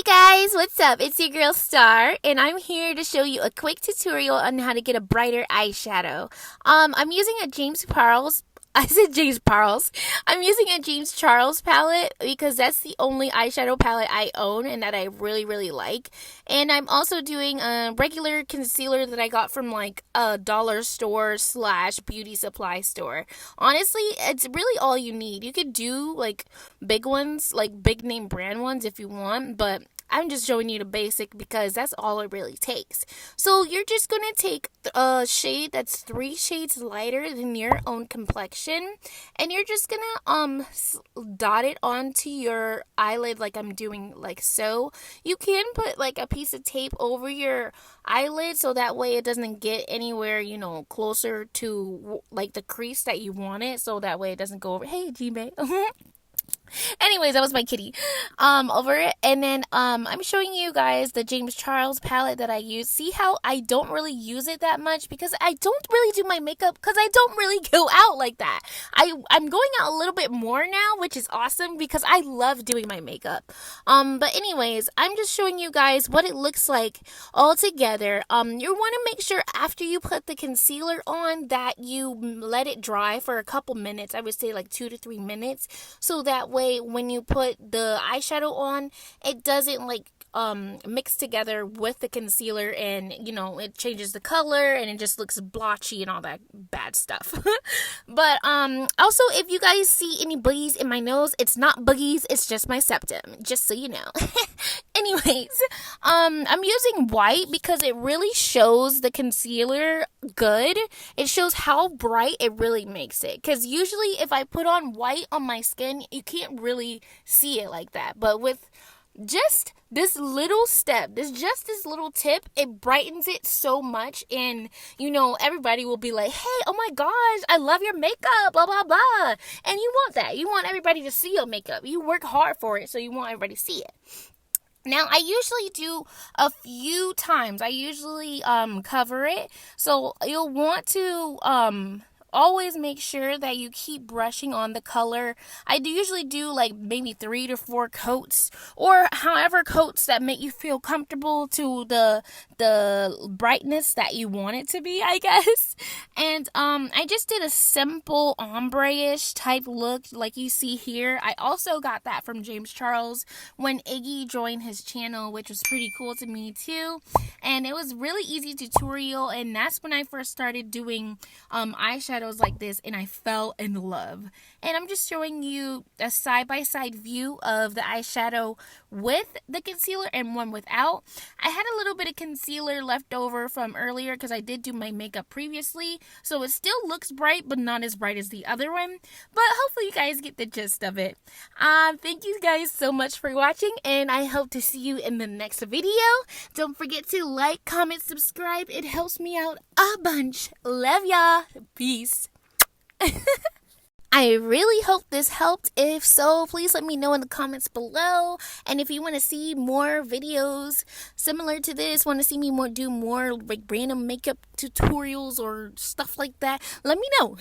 Hey guys, what's up? It's your girl Star, and I'm here to show you a quick tutorial on how to get a brighter eyeshadow. I'm using a James Charles. I said James Charles. I'm using a James Charles palette because that's the only eyeshadow palette I own and that I really like. And I'm also doing a regular concealer that I got from like a dollar store / beauty supply store. Honestly, it's really all you need. You could do like big ones, like big name brand ones if you want, but I'm just showing you the basic because that's all it really takes. So you're just going to take a shade that's 3 shades lighter than your own complexion, and you're just going to dot it onto your eyelid like I'm doing, like so. You can put like a piece of tape over your eyelid so that way it doesn't get anywhere, closer to like the crease that you want it, so that way it doesn't go over. Hey, G-Bay. Anyways, that was my kitty over it. And then I'm showing you guys the James Charles palette that I use. See how I don't really use it that much because I don't really do my makeup because I don't really go out like that. I'm going out a little bit more now, which is awesome because I love doing my makeup. But anyways, I'm just showing you guys what it looks like all together. You want to make sure after you put the concealer on that you let it dry for a couple minutes. I would say like 2 to 3 minutes, so that way when you put the eyeshadow on, it doesn't like mix together with the concealer and it changes the color and it just looks blotchy and all that bad stuff. But also, if you guys see any boogies in my nose, it's not boogies, it's just my septum, just so you know. Anyways, I'm using white because it really shows the concealer good. It shows how bright it really makes it, because usually if I put on white on my skin, you can't really see it like that. But with just this little step, this little tip, it brightens it so much. And everybody will be like, hey, oh my gosh, I love your makeup, blah blah blah. And you want that, you want everybody to see your makeup. You work hard for it, so you want everybody to see it. Now, I usually do a few times. I usually cover it. So you'll want to always make sure that you keep brushing on the color. I usually do like maybe 3 to 4 coats, or however coats that make you feel comfortable to the brightness that you want it to be, I guess. And I just did a simple ombre-ish type look like you see here. I also got that from James Charles when Iggy joined his channel, which was pretty cool to me too. And it was really easy tutorial, and that's when I first started doing eyeshadows like this, and I fell in love. And I'm just showing you a side-by-side view of the eyeshadow with the concealer and one without. I had a little bit of concealer left over from earlier because I did do my makeup previously, so it still looks bright but not as bright as the other one. But hopefully you guys get the gist of it. Thank you guys so much for watching, and I hope to see you in the next video. Don't forget to like, comment, subscribe. It helps me out a bunch. Love y'all. Peace. I really hope this helped. If so, please let me know in the comments below. And if you want to see more videos similar to this, want to see me do more like random makeup tutorials or stuff like that, let me know.